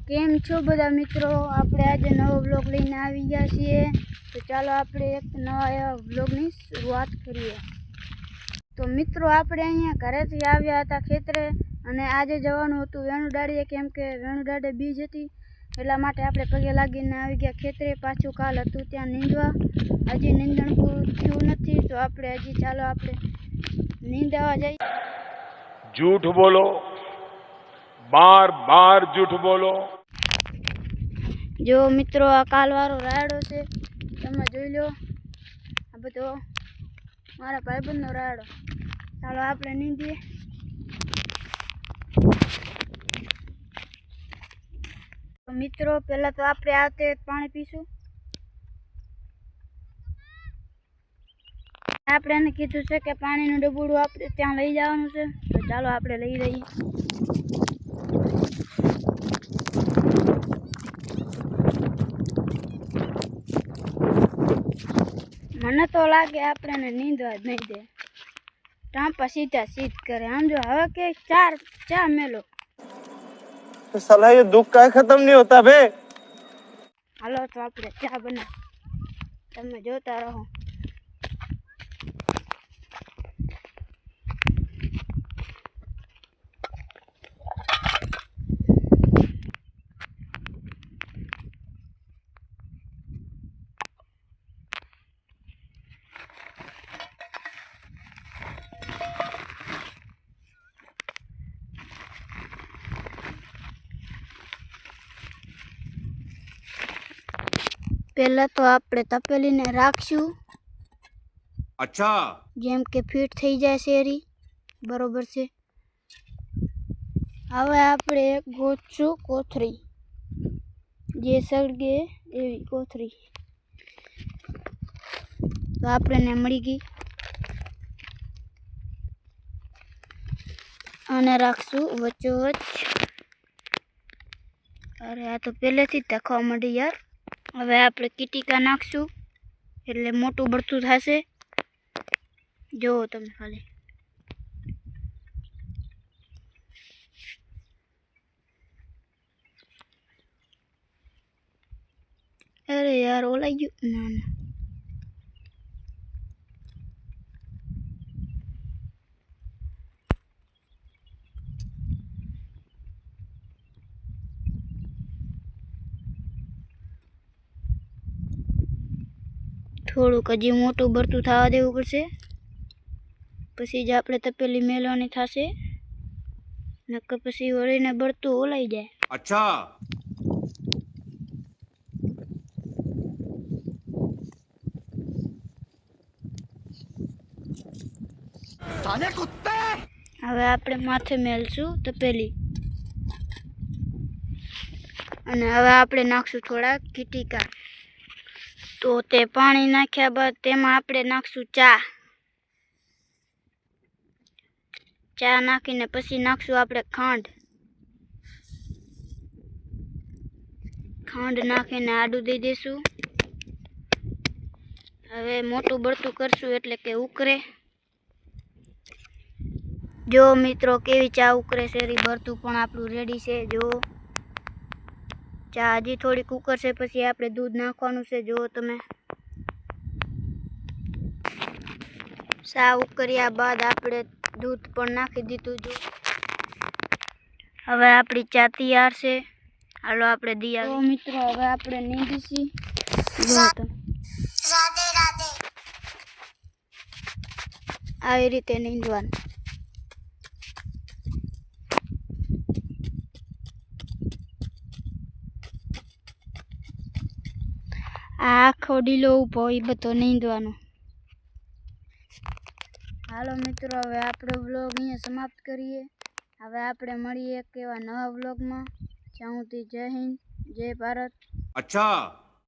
કેમ છો બધા મિત્રો? આપણે આજે નવો વ્લોગ લઈને આવી ગયા છીએ, તો ચાલો આપણે એક નવા એવા વ્લોગની શરૂઆત કરીએ। તો મિત્રો આપણે અહીંયા ઘરેથી આવ્યા હતા ખેતરે, અને આજે જવાનું હતું વેણુદાડીએ, કેમ કે વેણુદાડે બીજ હતી, એટલા માટે આપણે પગે લાગીને આવી ગયા ખેતરે। પાછું કાલ હતું ત્યાં નીંદવા, હજી નીંદણ પૂરું થયું નથી, તો આપણે હજી ચાલો આપણે નીંદવા જઈએ। झूठ बोलो, बार बार झूठ बोलो। जो मित्रों आ कालवारो रायडो छे, तमे जोई लो। आ बधो मारा भाईबंधनो रायडो। चालो आपणे नींदीए। तो मित्रों पहला तो आपणे आते पाणी पीशुं। आपणे एने कीधुं छे के पाणीनुं डबुडुं आपणे त्यां लई जवानुं छे, तो चालो आपणे लई जईए। મને તો લાગે આપણે નીંદવા જ નહીં દે, ટાંપા સીધા સીધ કરે। આમ જો હવે કે ચાર મેલો। तो साला ये दुख का खत्म नहीं होता बे। હાલો તો આપણે ચા બના, તમે જોતા રહો। पहला तो आपणे तपेली ने राखशू। अच्छा, जेम के फीट थई जाए शेरी बरोबर से। हवे आपणे गोचू कोथरी, जे सळगे एवी कोथरी, तो आपणे ने मळी गई। आने राखशू वच्चोवच। अरे आ तो पहलेथी ज तखवा मळी यार। हवे आपणे कीटिका नाखशू એટલે મોટું બળતું થશે। જો તમે ખાલી अरे यार ओलाई गયું ना ना થોડુંક હજી મોટું ભરતું થવા દેવું પડશે, પછી જ આપણે તપેલી મેલવાની થશે, નકર પછી વળીને બળતું ઓલાઈ જાય। अच्छा। साले कुत्ते। હવે આપણે માથે મેલશું તપેલી, અને હવે આપણે નાખશું થોડા કીટીકા। તો તે પાણી નાખ્યા બાદ તેમાં આપણે નાખશું ચા નાખીને પછી નાખશું આપણે ખાંડ નાખીને આડું દઈ દઈશું। હવે મોટું બળતું કરશું એટલે કે ઉકરે। જો મિત્રો કેવી ચા ઉકરે છે, ભરતું પણ આપણું રેડી છે। જો ચા હજી થોડીક ઉકળશે પછી આપણે દૂધ નાખવાનું છે। જો તમે ચા ઉકળ્યા બાદ આપણે दूध पण नाखी दीधुं। जो हवे आपणी चा तैयार छे। हालो आपणे दिया। तो मित्रों हवे आपणे नींदीशी। जो तो राधे राधे आई रीते नींदवानुं। आखो डीलो उभो ई बधो नींदवानो। हालो मित्रों हवे आपणो व्लॉग अहींया समाप्त करीए। हवे आपणे मळीए एक एवा नवा व्लॉग में। ત્યાં સુધી જય હિન્દ, જય ભારત। अच्छा।